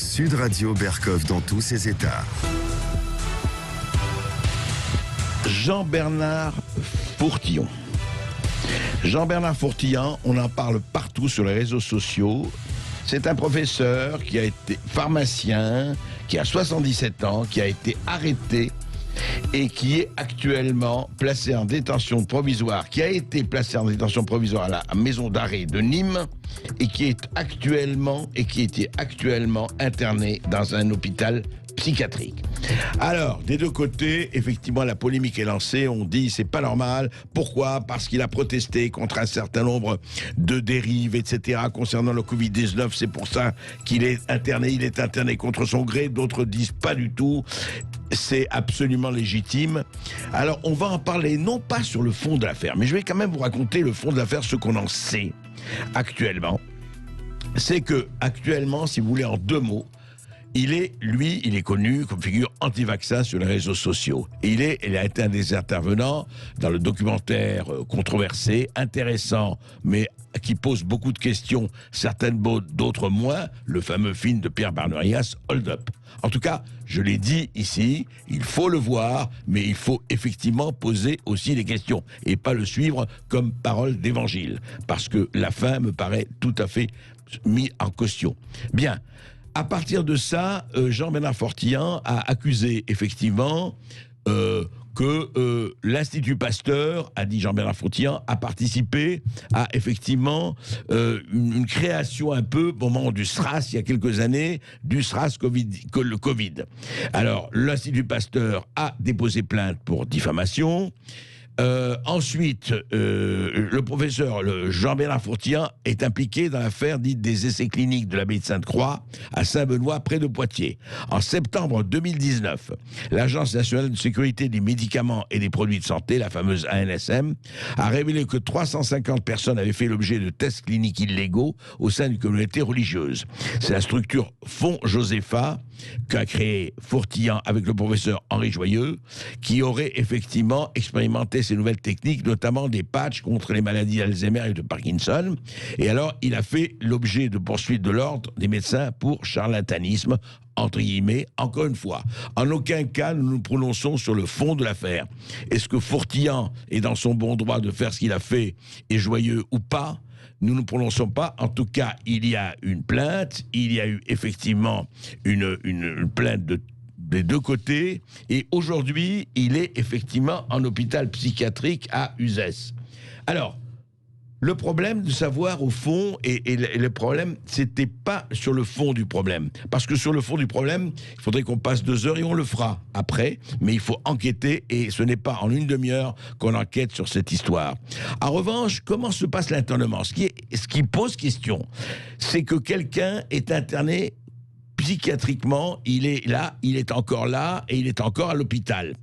Sud Radio Berkov dans tous ses états. Jean-Bernard Fourtillon. Jean-Bernard Fourtillon, on en parle partout sur les réseaux sociaux. C'est un professeur qui a été pharmacien, qui a 77 ans, qui a été arrêté et qui est actuellement placé en détention provisoire, qui a été placé en détention provisoire à la maison d'arrêt de Nîmes et qui était actuellement interné dans un hôpital psychiatrique. Alors, des deux côtés, effectivement, la polémique est lancée. On dit c'est pas normal. Pourquoi ? Parce qu'il a protesté contre un certain nombre de dérives, etc. concernant le Covid-19. C'est pour ça qu'il est interné. Il est interné contre son gré. D'autres disent pas du tout. C'est absolument légitime. Alors, on va en parler, non pas sur le fond de l'affaire, mais je vais quand même vous raconter le fond de l'affaire, ce qu'on en sait actuellement. C'est que, actuellement, si vous voulez, en deux mots, il est connu comme figure anti-vaccin sur les réseaux sociaux. Il a été un des intervenants dans le documentaire controversé, intéressant, mais qui pose beaucoup de questions, certaines d'autres moins, le fameux film de Pierre Barnerias, Hold Up. En tout cas, je l'ai dit ici, il faut le voir, mais il faut effectivement poser aussi des questions et pas le suivre comme parole d'évangile, parce que la fin me paraît tout à fait mise en caution. Bien. À partir de ça, Jean-Bernard Fourtillon a accusé effectivement que l'Institut Pasteur, a dit Jean-Bernard Fourtillon, a participé à effectivement une création un peu au moment du SRAS, il y a quelques années, du SRAS le Covid. Alors, l'Institut Pasteur a déposé plainte pour diffamation. Ensuite, le professeur Jean-Bernard Fourtillon est impliqué dans l'affaire dite des essais cliniques de l'abbaye de Sainte-Croix à Saint-Benoît, près de Poitiers. En septembre 2019, l'Agence nationale de sécurité des médicaments et des produits de santé, la fameuse ANSM, a révélé que 350 personnes avaient fait l'objet de tests cliniques illégaux au sein d'une communauté religieuse. C'est la structure Fonds Josepha qu'a créé Fourtillon avec le professeur Henri Joyeux, qui aurait effectivement expérimenté ces nouvelles techniques, notamment des patchs contre les maladies d'Alzheimer et de Parkinson. Et alors, il a fait l'objet de poursuites de l'ordre des médecins pour charlatanisme, entre guillemets. Encore une fois, en aucun cas nous nous prononçons sur le fond de l'affaire. Est-ce que Fourtillon est dans son bon droit de faire ce qu'il a fait, et Joyeux ou pas ? Nous ne prononçons pas. En tout cas, il y a une plainte. Il y a eu effectivement une plainte des deux côtés. Et aujourd'hui, il est effectivement en hôpital psychiatrique à Uzès. Alors, le problème de savoir au fond, et le problème, c'était pas sur le fond du problème. Parce que sur le fond du problème, il faudrait qu'on passe 2 heures et on le fera après. Mais il faut enquêter et ce n'est pas en une demi-heure qu'on enquête sur cette histoire. En revanche, comment se passe l'internement ? Ce qui pose question, c'est que quelqu'un est interné psychiatriquement, il est là, il est encore là et il est encore à l'hôpital.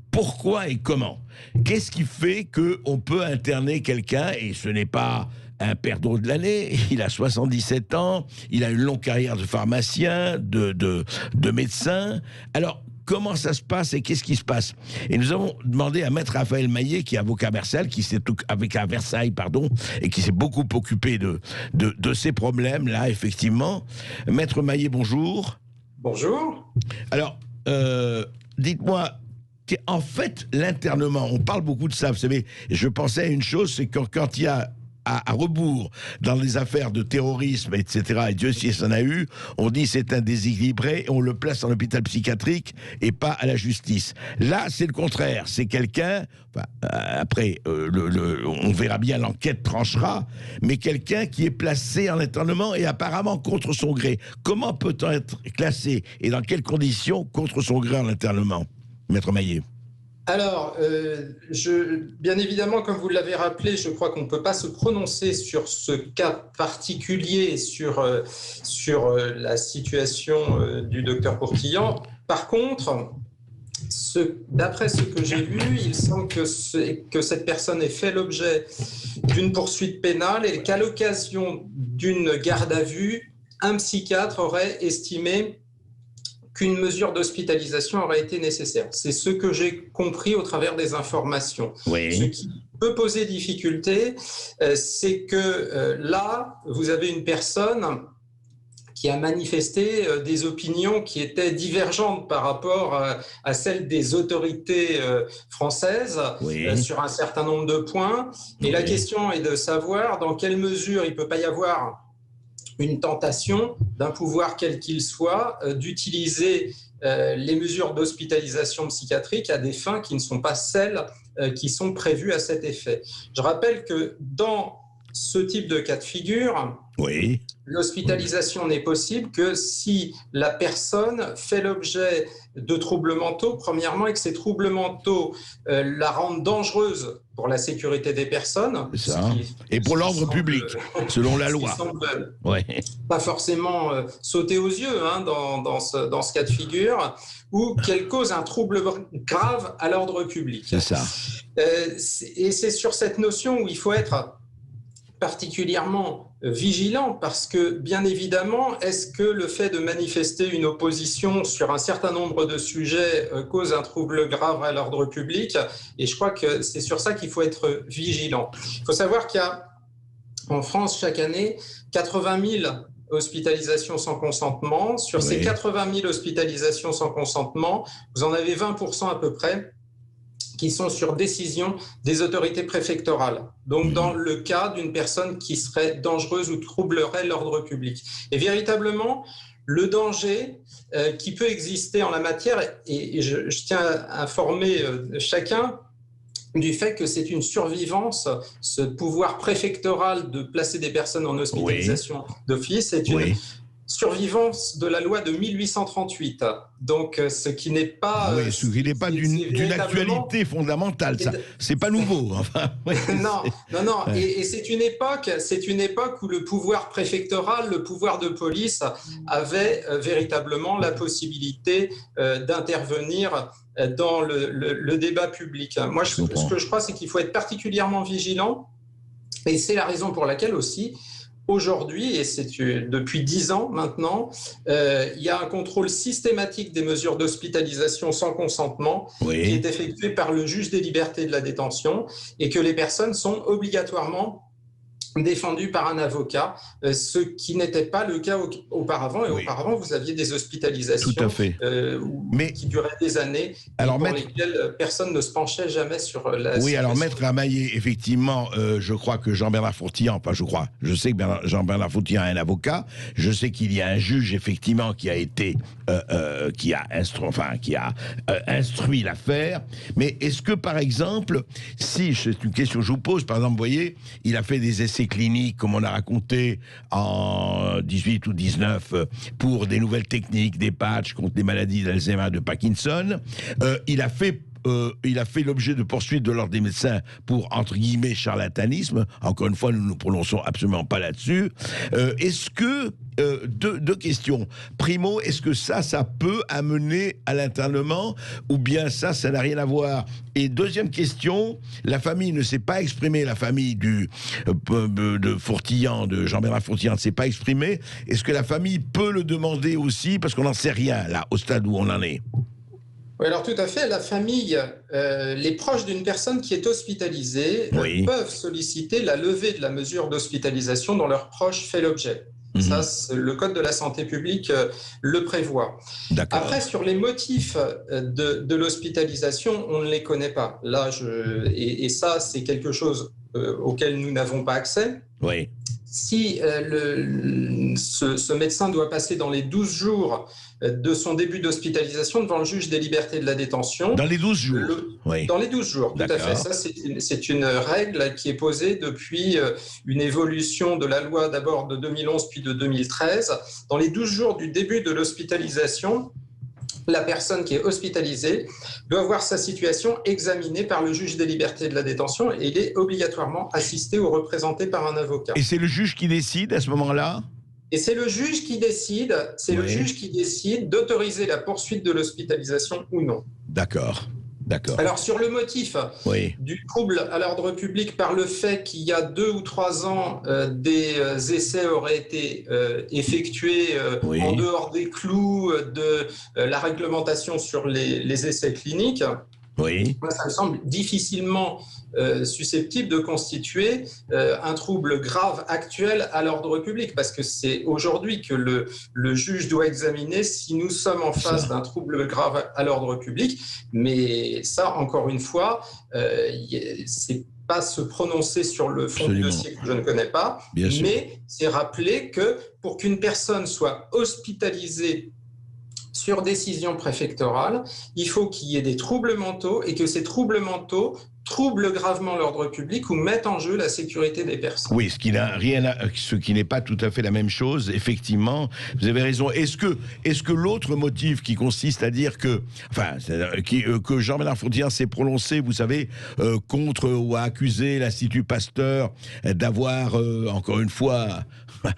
Pourquoi et comment ? Qu'est-ce qui fait qu'on peut interner quelqu'un, et ce n'est pas un perdreau de l'année, il a 77 ans, il a une longue carrière de pharmacien, de médecin. Alors, comment ça se passe et qu'est-ce qui se passe ? Et nous avons demandé à Maître Raphaël Maillet, qui est avocat à Versailles, et qui s'est beaucoup occupé de ces problèmes-là, effectivement. Maître Maillet, bonjour. Bonjour. Alors, dites-moi, en fait, l'internement, on parle beaucoup de ça, vous savez, je pensais à une chose, c'est que quand il y a à rebours dans les affaires de terrorisme, etc., et Dieu sait s'il y en a eu, on dit c'est un déséquilibré et on le place en hôpital psychiatrique et pas à la justice. Là, c'est le contraire. C'est quelqu'un, après, on verra bien, l'enquête tranchera, mais quelqu'un qui est placé en internement et apparemment contre son gré. Comment peut-on être classé et dans quelles conditions contre son gré en internement ? Maître Maillet. Alors, bien évidemment, comme vous l'avez rappelé, je crois qu'on ne peut pas se prononcer sur ce cas particulier, sur la situation du docteur Fourtillon. Par contre, d'après ce que j'ai vu, il semble que cette personne ait fait l'objet d'une poursuite pénale et qu'à l'occasion d'une garde à vue, un psychiatre aurait estimé qu'une mesure d'hospitalisation aurait été nécessaire. C'est ce que j'ai compris au travers des informations. Oui. Ce qui peut poser difficulté, c'est que là, vous avez une personne qui a manifesté des opinions qui étaient divergentes par rapport à celles des autorités françaises sur un certain nombre de points. Et la question est de savoir dans quelle mesure il ne peut pas y avoir une tentation d'un pouvoir quel qu'il soit d'utiliser les mesures d'hospitalisation psychiatrique à des fins qui ne sont pas celles qui sont prévues à cet effet. Je rappelle que dans ce type de cas de figure, l'hospitalisation n'est possible que si la personne fait l'objet de troubles mentaux, premièrement, et que ces troubles mentaux la rendent dangereuse pour la sécurité des personnes. Et pour l'ordre public, selon la loi. Pas forcément sauter aux yeux dans ce cas de figure, ou qu'elle cause un trouble grave à l'ordre public. C'est ça. Et c'est sur cette notion où il faut être particulièrement vigilant, parce que, bien évidemment, est-ce que le fait de manifester une opposition sur un certain nombre de sujets cause un trouble grave à l'ordre public? Et je crois que c'est sur ça qu'il faut être vigilant. Il faut savoir qu'il y a en France chaque année 80 000 hospitalisations sans consentement. Sur ces 80 000 hospitalisations sans consentement, vous en avez 20% à peu près qui sont sur décision des autorités préfectorales. Donc, dans le cas d'une personne qui serait dangereuse ou troublerait l'ordre public. Et véritablement, le danger qui peut exister en la matière, et je tiens à informer chacun du fait que c'est une survivance, ce pouvoir préfectoral de placer des personnes en hospitalisation d'office, c'est une survivance de la loi de 1838. Donc, ce qui n'est pas... ce qui n'est pas d'une actualité fondamentale, ça. C'est pas nouveau. Enfin, non. Et c'est une époque où le pouvoir préfectoral, le pouvoir de police avait véritablement la possibilité d'intervenir dans le débat public. Moi, ce que je crois, c'est qu'il faut être particulièrement vigilant, et c'est la raison pour laquelle aussi, aujourd'hui, et c'est depuis 10 ans maintenant, il y a un contrôle systématique des mesures d'hospitalisation sans consentement qui est effectué par le juge des libertés et de la détention, et que les personnes sont obligatoirement défendues par un avocat, ce qui n'était pas le cas auparavant. Et auparavant, vous aviez des hospitalisations qui duraient des années, pour lesquelles personne ne se penchait jamais sur la situation. Alors Maître Amaillé, effectivement, je crois que Jean-Bernard Fourtillan, je sais que Jean-Bernard Fourtillan est un avocat, je sais qu'il y a un juge, effectivement, qui a été, qui a instruit l'affaire, mais est-ce que, par exemple, si, c'est une question que je vous pose, par exemple, vous voyez, il a fait des essais cliniques, comme on a raconté en 18 ou 19, pour des nouvelles techniques, des patchs contre des maladies d'Alzheimer, de Parkinson. Il a fait l'objet de poursuites de l'ordre des médecins pour, entre guillemets, charlatanisme. Encore une fois, nous ne nous prononçons absolument pas là-dessus. Est-ce que, deux questions. Primo, est-ce que ça peut amener à l'internement, ou bien ça n'a rien à voir? Et deuxième question, la famille ne s'est pas exprimée, la famille de Fourtillan, de Jean-Bernard Fourtillan ne s'est pas exprimée. Est-ce que la famille peut le demander aussi, parce qu'on n'en sait rien, là, au stade où on en est? Oui, alors tout à fait. La famille, les proches d'une personne qui est hospitalisée peuvent solliciter la levée de la mesure d'hospitalisation dont leur proche fait l'objet. Ça, le Code de la santé publique le prévoit. Après, sur les motifs de l'hospitalisation, on ne les connaît pas. Là, et ça, c'est quelque chose auquel nous n'avons pas accès. Si ce médecin doit passer dans les 12 jours de son début d'hospitalisation devant le juge des libertés et de la détention. Dans les 12 jours Dans les 12 jours, tout à fait. Ça, c'est une règle qui est posée depuis une évolution de la loi d'abord de 2011 puis de 2013. Dans les 12 jours du début de l'hospitalisation, la personne qui est hospitalisée doit voir sa situation examinée par le juge des libertés et de la détention, et il est obligatoirement assisté ou représenté par un avocat. Et c'est le juge qui décide à ce moment-là ? Et c'est le juge qui décide, le juge qui décide d'autoriser la poursuite de l'hospitalisation ou non. D'accord. Alors, sur le motif du trouble à l'ordre public par le fait qu'il y a 2 ou 3 ans, des essais auraient été effectués en dehors des clous de la réglementation sur les essais cliniques, Oui. Moi, ça me semble difficilement susceptible de constituer un trouble grave actuel à l'ordre public, parce que c'est aujourd'hui que le juge doit examiner si nous sommes en face d'un trouble grave à l'ordre public. Mais ça, encore une fois, c'est pas se prononcer sur le fond du dossier que je ne connais pas, mais c'est rappeler que pour qu'une personne soit hospitalisée sur décision préfectorale, il faut qu'il y ait des troubles mentaux et que ces troubles mentaux troublent gravement l'ordre public ou mettent en jeu la sécurité des personnes. Oui, ce qui n'est pas tout à fait la même chose, effectivement, vous avez raison. Est-ce que l'autre motif qui consiste à dire que Jean-Bernard Fourtière s'est prononcé, vous savez, contre ou a accusé l'Institut Pasteur d'avoir, encore une fois,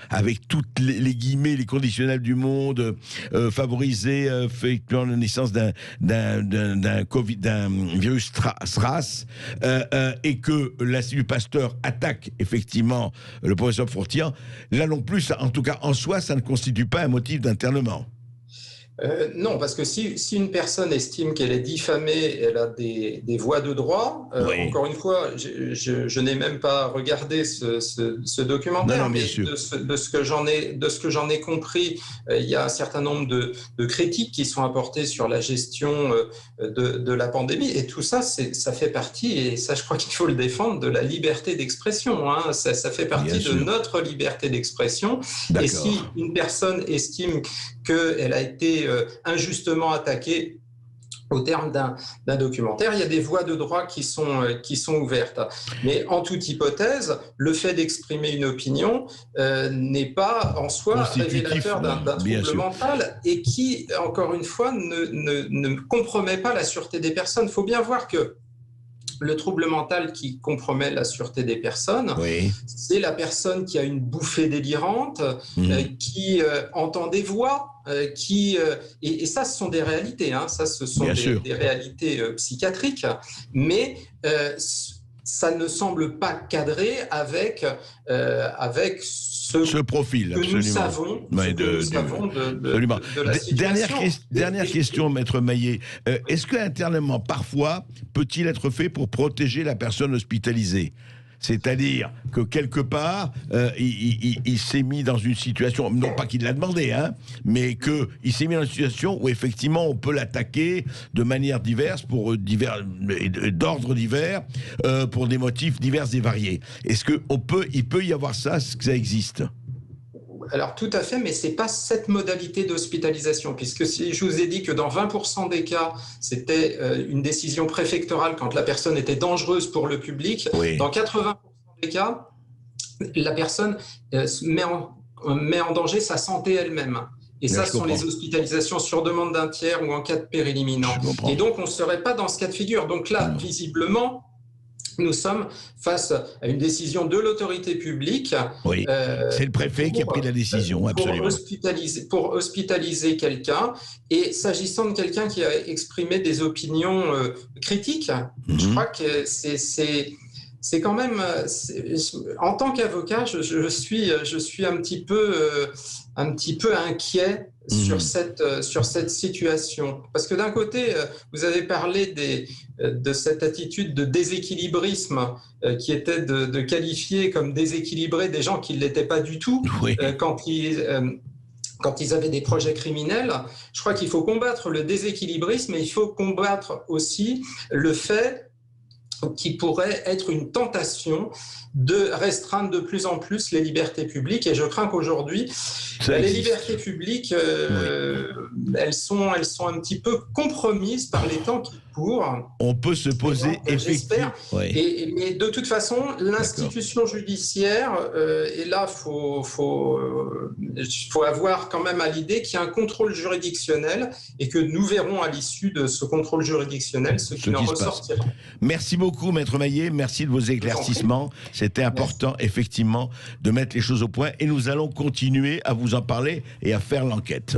avec toutes les guillemets, les conditionnels du monde, favorisé effectivement la naissance d'un virus SRAS, et que l'Institut Pasteur attaque effectivement le professeur Fourtière, là non plus, en tout cas en soi, ça ne constitue pas un motif d'internement. Non, parce que si une personne estime qu'elle est diffamée, elle a des voies de droit. Encore une fois, je n'ai même pas regardé ce documentaire, mais de ce que j'en ai compris, il y a un certain nombre de critiques qui sont apportées sur la gestion de la pandémie, et tout ça, ça fait partie, et ça je crois qu'il faut le défendre, de la liberté d'expression. Hein. Ça fait partie de notre liberté d'expression. Et si une personne estime qu'elle a été injustement attaquée au terme d'un documentaire, il y a des voies de droit qui sont ouvertes. Mais en toute hypothèse, le fait d'exprimer une opinion n'est pas en soi révélateur d'un trouble mental, et qui, encore une fois, ne compromet pas la sûreté des personnes. Il faut bien voir que le trouble mental qui compromet la sûreté des personnes, c'est la personne qui a une bouffée délirante, qui entend des voix, et ça, ce sont des réalités, hein, ça, ce sont des réalités psychiatriques, mais ça ne semble pas cadrer avec ce profil que nous savons, de la situation. Dernière question, Maître Maillet. Est-ce qu'internement, parfois, peut-il être fait pour protéger la personne hospitalisée ? C'est-à-dire que quelque part, il s'est mis dans une situation, non pas qu'il l'a demandé, hein, mais qu'il s'est mis dans une situation où effectivement on peut l'attaquer de manière diverse, d'ordre divers, pour des motifs divers et variés. Est-ce qu'il peut y avoir ça, est-ce que ça existe ? Alors tout à fait, mais ce n'est pas cette modalité d'hospitalisation, puisque si je vous ai dit que dans 20% des cas, c'était une décision préfectorale quand la personne était dangereuse pour le public, dans 80% des cas, la personne met en danger sa santé elle-même. Et ça, ce sont les hospitalisations sur demande d'un tiers ou en cas de péril imminent. Et donc, on ne serait pas dans ce cas de figure. Donc là, visiblement, nous sommes face à une décision de l'autorité publique. C'est le préfet qui a pris la décision, absolument. Pour hospitaliser quelqu'un. Et s'agissant de quelqu'un qui a exprimé des opinions critiques, je crois que c'est quand même... En tant qu'avocat, je suis un petit peu inquiet sur cette situation. Parce que d'un côté, vous avez parlé de cette attitude de déséquilibrisme qui était de qualifier comme déséquilibrés des gens qui ne l'étaient pas du tout quand ils avaient des projets criminels. Je crois qu'il faut combattre le déséquilibrisme, et il faut combattre aussi le fait qui pourrait être une tentation de restreindre de plus en plus les libertés publiques. Et je crains qu'aujourd'hui, les libertés publiques, elles sont un petit peu compromises par les temps qui courent. On peut se poser, j'espère. Mais de toute façon, l'institution judiciaire, et là, faut avoir quand même à l'idée qu'il y a un contrôle juridictionnel, et que nous verrons à l'issue de ce contrôle juridictionnel ce qui en ressortira. Merci beaucoup, Maître Maillet. Merci de vos éclaircissements. C'était important, effectivement, de mettre les choses au point, et nous allons continuer à vous en parler et à faire l'enquête.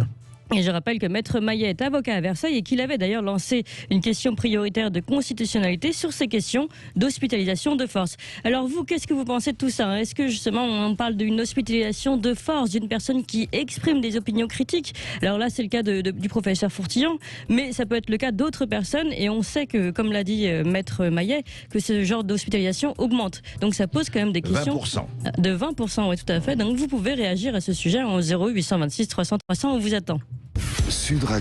Et je rappelle que Maître Maillet est avocat à Versailles et qu'il avait d'ailleurs lancé une question prioritaire de constitutionnalité sur ces questions d'hospitalisation de force. Alors vous, qu'est-ce que vous pensez de tout ça? Est-ce que justement on parle d'une hospitalisation de force d'une personne qui exprime des opinions critiques? Alors là, c'est le cas du professeur Fourtillon, mais ça peut être le cas d'autres personnes et on sait que, comme l'a dit Maître Maillet, que ce genre d'hospitalisation augmente. Donc ça pose quand même des questions 20%. de 20%, oui tout à fait. Donc vous pouvez réagir à ce sujet en 0826 300 300, on vous attend. Sud Radio.